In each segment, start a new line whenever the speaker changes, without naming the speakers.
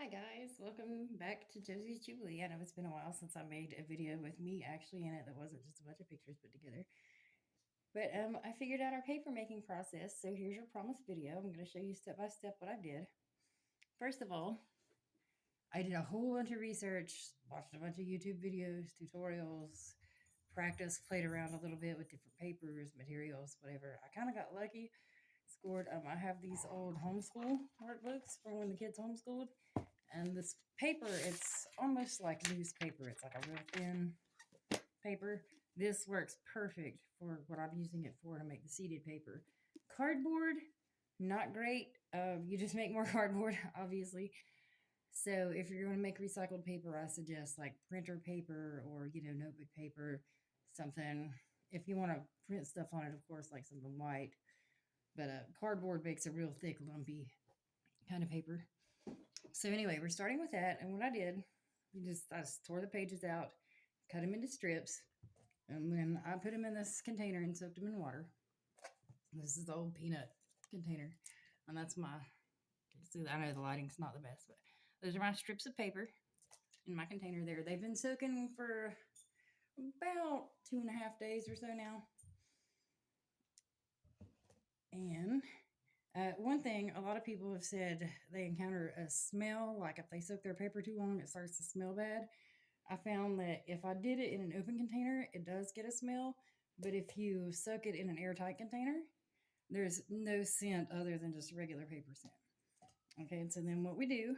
Hi guys, welcome back to Josie's Jubilee. I know it's been a while since I made a video with me actually in it that wasn't just a bunch of pictures put together. But I figured out our paper making process, so here's your promised video. I'm going to show you step by step what I did. First of all, I did a whole bunch of research, watched a bunch of YouTube videos, tutorials, practice, played around a little bit with different papers, materials, whatever. I kind of got lucky. Scored. I have these old homeschool workbooks from when the kids homeschooled. And this paper, it's almost like newspaper. It's like a real thin paper. This works perfect for what I'm using it for to make the seeded paper. Cardboard, not great. You just make more cardboard, obviously. So if you're going to make recycled paper, I suggest like printer paper or, notebook paper, something. If you want to print stuff on it, of course, like something white. But cardboard makes a real thick, lumpy kind of paper. So anyway, we're starting with that. And what I just tore the pages out, cut them into strips, and then I put them in this container and soaked them in water. This is the old peanut container. And that's my, see, I know the lighting's not the best, but those are my strips of paper in my container there. They've been soaking for about 2.5 days or so now. And one thing, a lot of people have said they encounter a smell, like if they soak their paper too long, it starts to smell bad. I found that if I did it in an open container, it does get a smell. But if you soak it in an airtight container, there's no scent other than just regular paper scent. Okay, and so then what we do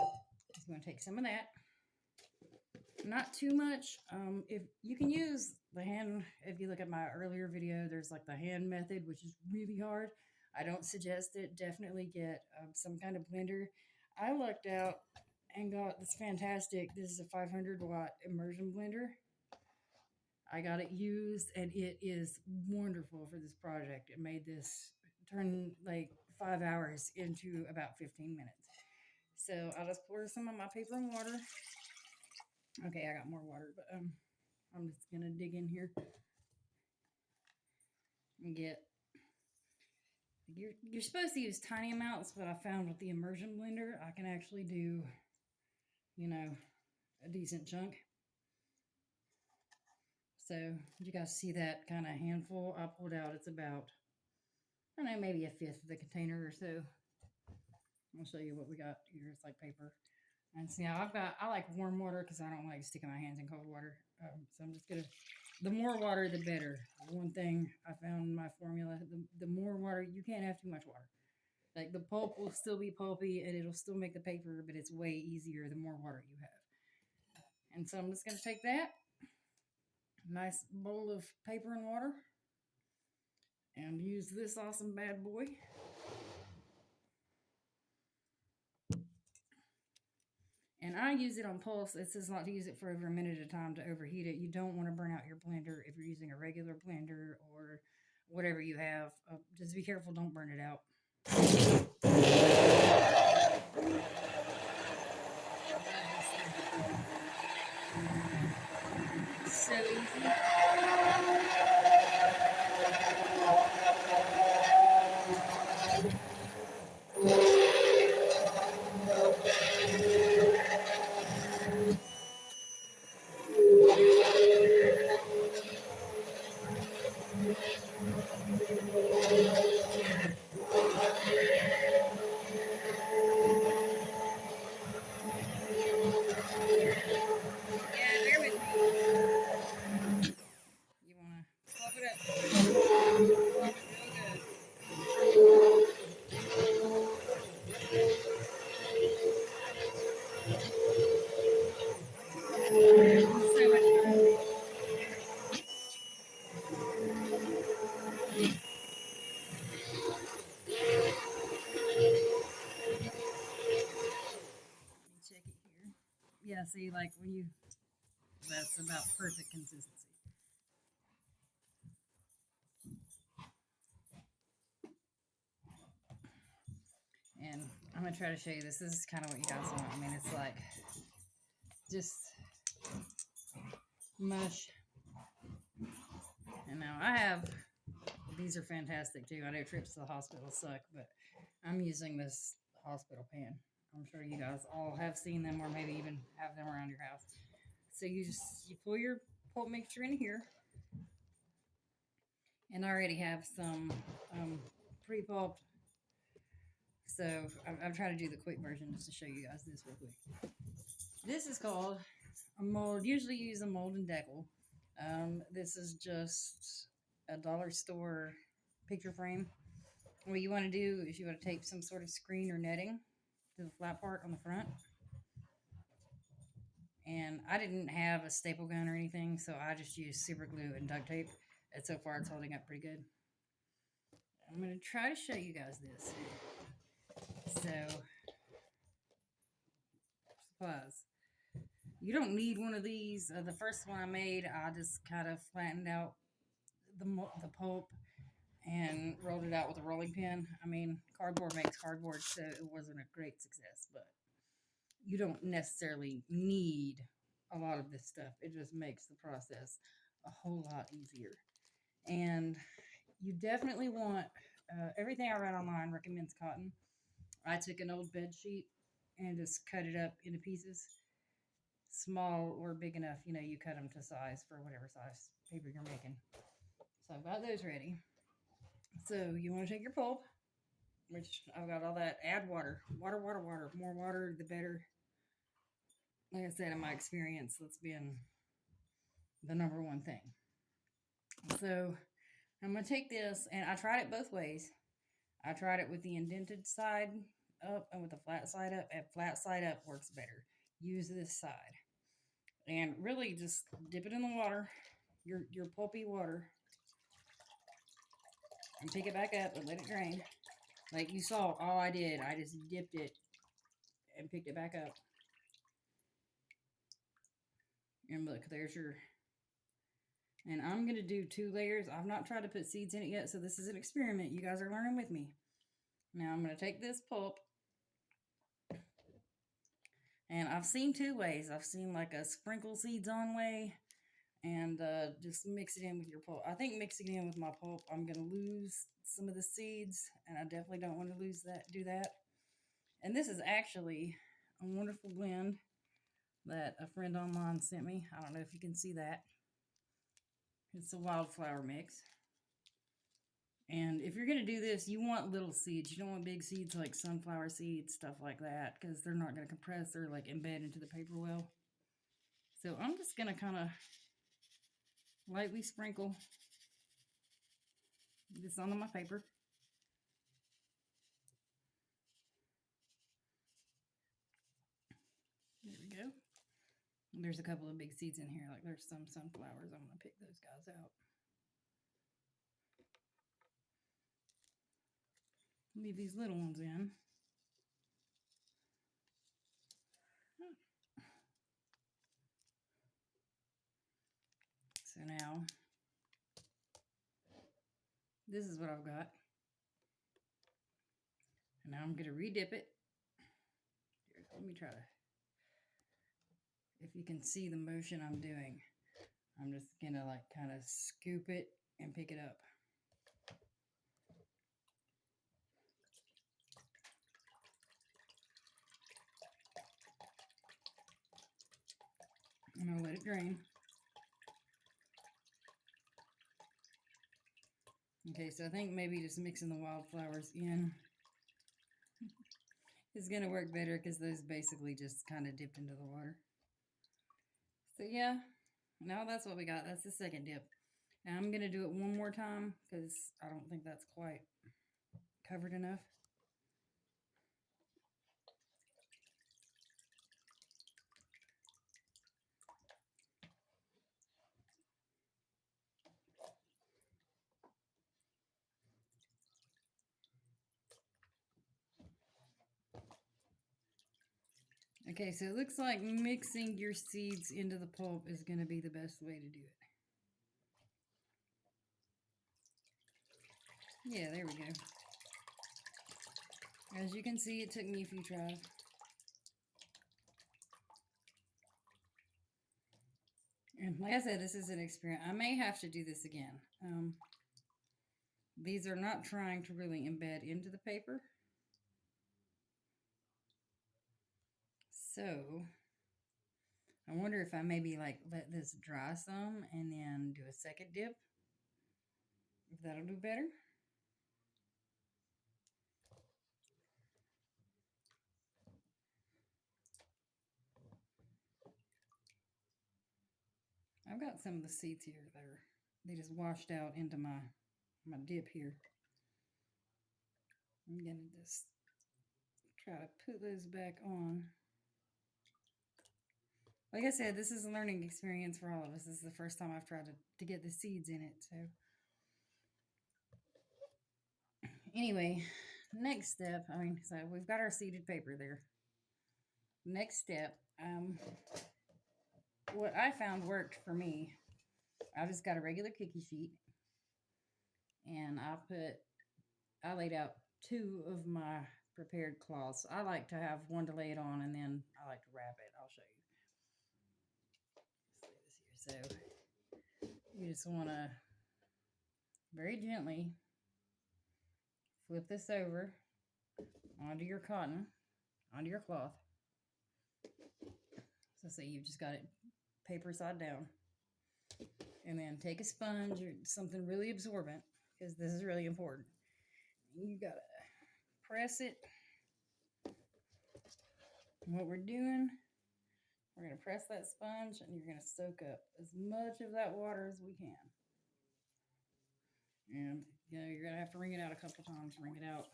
is we're going to take some of that. Not too much. If you can use the hand, if you look at my earlier video, there's like the hand method, which is really hard. I don't suggest it. Definitely get some kind of blender. I lucked out and got this fantastic. This is a 500-watt immersion blender. I got it used, and it is wonderful for this project. It made this turn like 5 hours into about 15 minutes. So I'll just pour some of my paper and water. Okay, I got more water, but I'm just gonna dig in here and get. You're supposed to use tiny amounts, but I found with the immersion blender, I can actually do, a decent chunk. So you guys see that kind of handful I pulled out? It's about, I don't know, maybe a fifth of the container or so. I'll show you what we got here. It's like paper. And see, I like warm water because I don't like sticking my hands in cold water. So I'm just gonna, the more water, the better. One thing I found in my formula, the more water, you can't have too much water. Like the pulp will still be pulpy and it'll still make the paper, but it's way easier the more water you have. And so I'm just gonna take that nice bowl of paper and water and use this awesome bad boy. And I use it on pulse. It says not to use it for over a minute at a time to overheat it. You don't want to burn out your blender if you're using a regular blender or whatever you have. Just be careful, don't burn it out. So easy. Yeah, bear with me. You want to pop it up. Pop it real good. So much fun. Let me check it here. Yeah, see, like when you, that's about perfect consistency. And I'm going to try to show you this. This is kind of what you guys want. I mean, it's like just mush. And now I have, these are fantastic too. I know trips to the hospital suck, but I'm using this hospital pan. I'm sure you guys all have seen them or maybe even have them around your house. So you pull your pulp mixture in here, and I already have some pre-pulped. So I'm trying to do the quick version just to show you guys this real quick. This is called a mold. Usually use a mold and decal. This is just a dollar store picture frame. What you want to do is you want to tape some sort of screen or netting to the flat part on the front. And I didn't have a staple gun or anything, so I just used super glue and duct tape. And so far it's holding up pretty good. I'm going to try to show you guys this. So, supplies. You don't need one of these. The first one I made, I just kind of flattened out the pulp and rolled it out with a rolling pin. I mean, cardboard makes cardboard, so it wasn't a great success, but you don't necessarily need a lot of this stuff. It just makes the process a whole lot easier. And you definitely want, everything I read online recommends cotton. I took an old bed sheet and just cut it up into pieces, small or big enough. You cut them to size for whatever size paper you're making. So I've got those ready. So you want to take your pulp, which I've got all that. Add water. Water, water, water. More water, the better. Like I said, in my experience, that's been the number one thing. So I'm going to take this, and I tried it both ways. I tried it with the indented side up and with the flat side up. And flat side up works better. Use this side. And really just dip it in the water, your pulpy water, and pick it back up and let it drain. Like you saw, all I did, I just dipped it and picked it back up. And look, there's your... And I'm going to do 2 layers. I've not tried to put seeds in it yet, so this is an experiment. You guys are learning with me. Now I'm going to take this pulp. And I've seen 2 ways. I've seen like a sprinkle seeds on way and just mix it in with your pulp. I think mixing it in with my pulp, I'm going to lose some of the seeds, and I definitely don't want to do that. And this is actually a wonderful blend that a friend online sent me. I don't know if you can see that. It's a wildflower mix. And if you're going to do this, you want little seeds. You don't want big seeds like sunflower seeds, stuff like that, because they're not going to compress or like embed into the paper well. So I'm just going to kind of lightly sprinkle this onto my paper. There we go. There's a couple of big seeds in here. Like there's some sunflowers. I'm going to pick those guys out. Leave these little ones in. So now, this is what I've got. And now I'm going to redip it. Here, let me try to, if you can see the motion I'm doing, I'm just going to like kind of scoop it and pick it up. And I'll let it drain. Okay, so I think maybe just mixing the wildflowers in is going to work better because those basically just kind of dipped into the water. So yeah, now that's what we got. That's the second dip. Now I'm going to do it one more time because I don't think that's quite covered enough. Okay, so it looks like mixing your seeds into the pulp is going to be the best way to do it. Yeah, there we go. As you can see, it took me a few tries. And like I said, this is an experiment. I may have to do this again. These are not trying to really embed into the paper. So I wonder if I maybe like let this dry some and then do a second dip. If that'll do better. I've got some of the seeds here that are they just washed out into my dip here. I'm gonna just try to put those back on. Like I said, this is a learning experience for all of us. This is the first time I've tried to get the seeds in it. So anyway, next step. I mean, so we've got our seeded paper there. Next step, what I found worked for me. I just got a regular cookie sheet, and I laid out two of my prepared cloths. I like to have one to lay it on, and then I like to wrap it. I'll show you. Let's lay this here. So you just want to very gently flip this over onto your cotton, onto your cloth. So say you've just got it paper side down. And then take a sponge or something really absorbent, because this is really important. You gotta press it. And what we're doing, we're gonna press that sponge and you're gonna soak up as much of that water as we can. And you're gonna have to wring it out a couple times. Wring it out.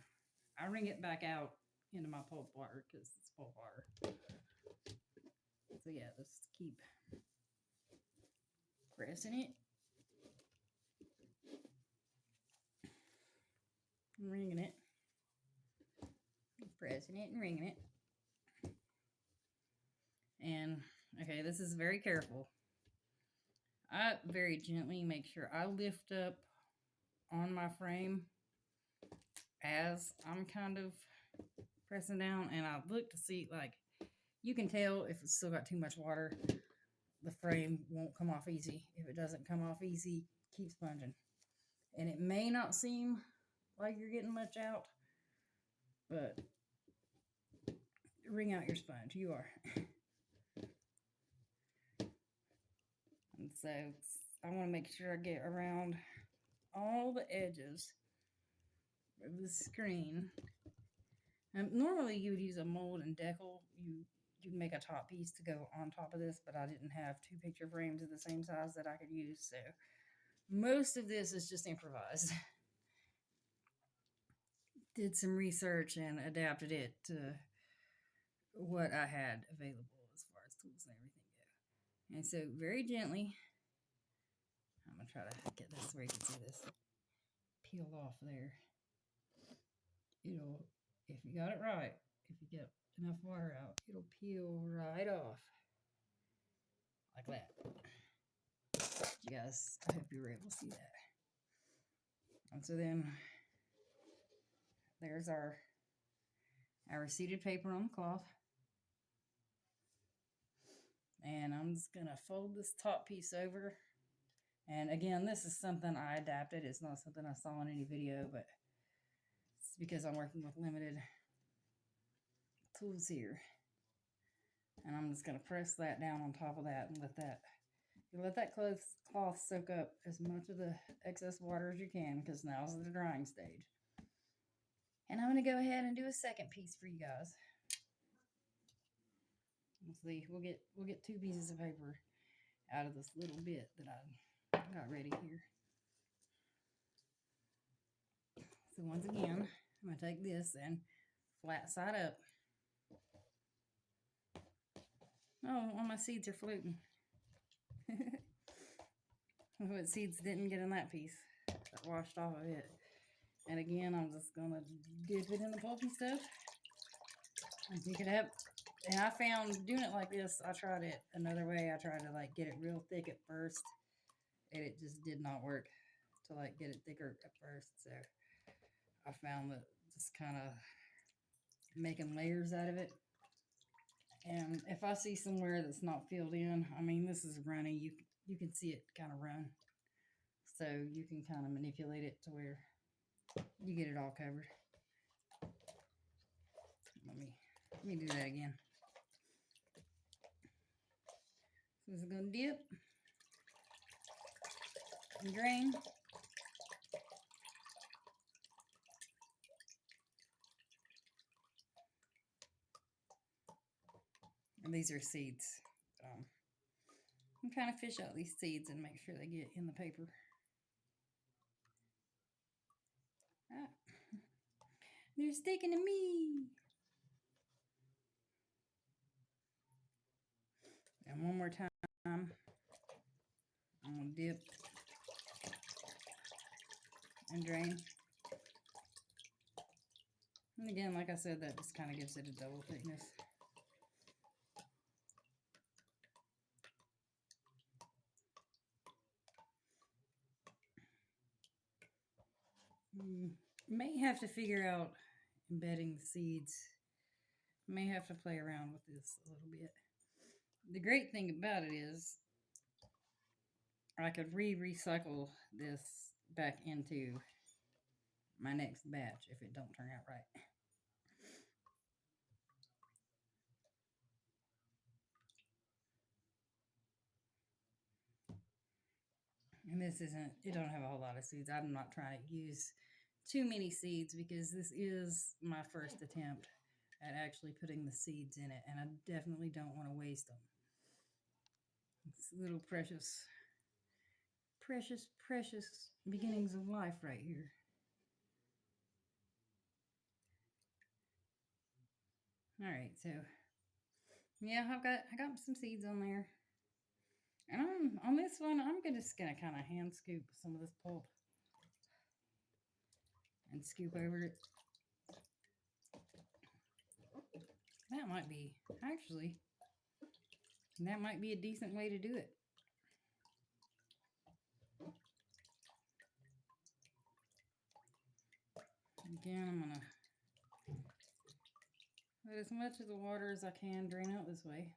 I wring it back out into my pulp water because it's pulp water. So yeah, just keep pressing it. Wringing it. Pressing it and wringing it. And okay, this is very careful. I very gently make sure I lift up on my frame as I'm kind of pressing down, and I look to see, like, you can tell if it's still got too much water. The frame won't come off easy. If it doesn't come off easy, keep sponging. And it may not seem like you're getting much out, but wring out your sponge. You are. And so I want to make sure I get around all the edges of the screen. Normally you would use a mold and decal. You'd make a top piece to go on top of this, but I didn't have two picture frames of the same size that I could use, so most of this is just improvised. Did some research and adapted it to what I had available as far as tools and everything go. And so very gently, I'm going to try to get this where you can see this peel off there. It'll, if you got it right, if you get enough water out, it'll peel right off like that. You guys, I hope you were able to see that. And so then there's our seeded paper on the cloth. And I'm just gonna fold this top piece over. And again, this is something I adapted. It's not something I saw in any video, but it's because I'm working with limited tools here. And I'm just gonna press that down on top of that and let that cloth soak up as much of the excess water as you can, because now's the drying stage. And I'm gonna go ahead and do a second piece for you guys. Let's see, we'll get two pieces of paper out of this little bit that I got ready here. So once again, I'm gonna take this and flat side up. Oh, all my seeds are floating. What seeds didn't get in that piece? That washed off of it. And again, I'm just gonna dip it in the pulpy stuff and pick it up. And I found doing it like this, I tried it another way. I tried to like get it real thick at first, and it just did not work to like get it thicker at first. So I found that just kind of making layers out of it. And if I see somewhere that's not filled in, I mean, this is runny, you can see it kind of run. So you can kind of manipulate it to where you get it all covered. Let me do that again. This is going to dip and drain. And these are seeds. I'm trying to fish out these seeds and make sure they get in the paper. Ah, they're sticking to me. And one more time, I'm going to dip and drain. And again, like I said, that just kind of gives it a double thickness. May have to figure out embedding the seeds. May have to play around with this a little bit. The great thing about it is I could recycle this back into my next batch if it don't turn out right. And this isn't, it don't have a whole lot of seeds. I'm not trying to use too many seeds because this is my first attempt at actually putting the seeds in it, and I definitely don't want to waste them. It's little precious, precious, precious beginnings of life right here. All right, so yeah, I got some seeds on there, and on this one I'm just gonna kind of hand scoop some of this pulp and scoop over it. That might be actually that might be a decent way to do it. Again, I'm gonna let as much of the water as I can drain out this way.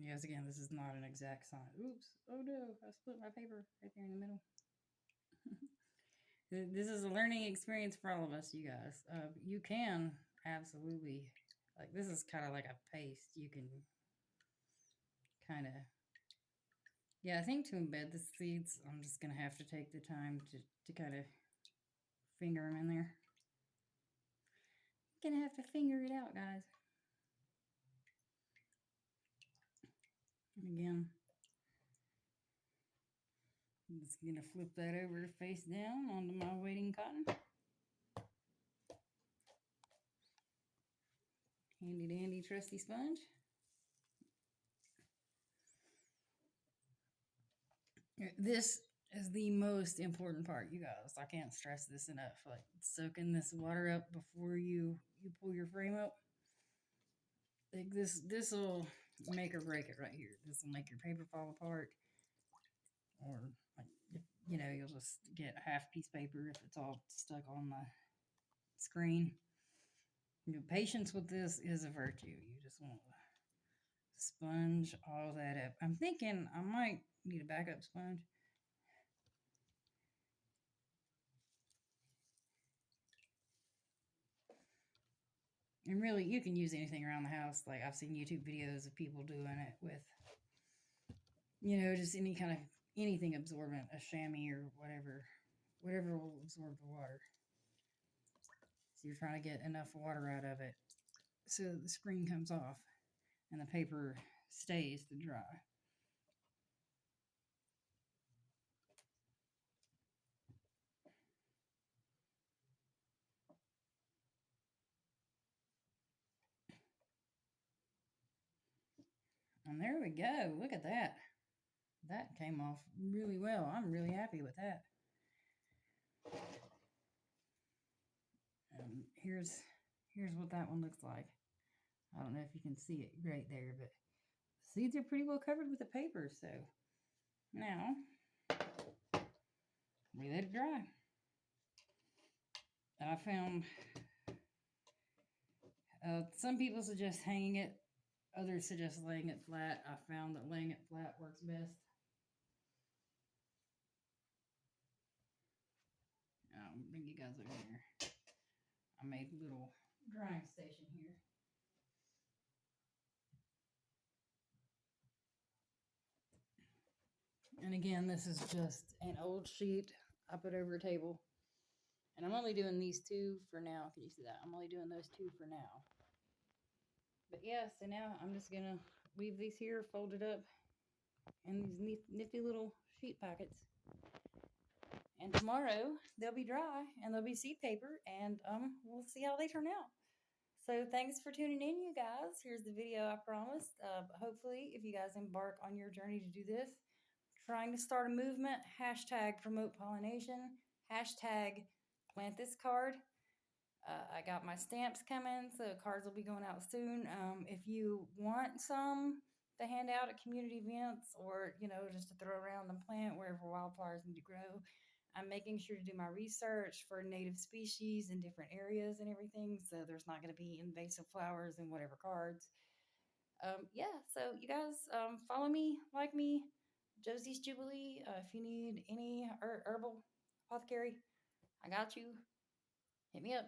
Yes, again, this is not an exact science. Oops. Oh no, I split my paper right there in the middle. This is a learning experience for all of us, you guys. You can absolutely, like, this is kind of like a paste. You can kind of, yeah, I think to embed the seeds, I'm just going to have to take the time to kind of finger them in there. You're going to have to finger it out, guys. And again, I'm just going to flip that over face down onto my waiting cotton. Handy dandy trusty sponge. This is the most important part, you guys. I can't stress this enough. Like, soaking this water up before you pull your frame up. Like, this will make or break it right here. This will make your paper fall apart, or like, if, you know, you'll just get a half piece paper if it's all stuck on the screen. Patience with this is a virtue. You just want to sponge all that up. I'm thinking I might need a backup sponge. And really, you can use anything around the house. Like, I've seen YouTube videos of people doing it with, you know, just any kind of anything absorbent, a chamois or whatever will absorb the water. So you're trying to get enough water out of it so the screen comes off and the paper stays to dry. And there we go. Look at that. That came off really well. I'm really happy with that. Here's what that one looks like. I don't know if you can see it right there, but the seeds are pretty well covered with the paper. So now we let it dry. And I found some people suggest hanging it. Others suggest laying it flat. I found that laying it flat works best. I'll bring you guys over here. I made a little drying station here. And again, this is just an old sheet I put over a table. And I'm only doing these two for now. Can you see that? I'm only doing those two for now. But yeah, so now I'm just going to leave these here folded up in these nifty little sheet packets. And tomorrow they'll be dry and they'll be seed paper, and we'll see how they turn out. So thanks for tuning in, you guys. Here's the video I promised. Hopefully, if you guys embark on your journey to do this, trying to start a movement, hashtag promote pollination, hashtag plant this card. I got my stamps coming, so cards will be going out soon. If you want some to hand out at community events, or just to throw around and plant wherever wildflowers need to grow, I'm making sure to do my research for native species in different areas and everything, so there's not going to be invasive flowers in whatever cards. Yeah, so you guys follow me, like me, Josie's Jubilee. If you need any herbal apothecary, I got you. Hit me up.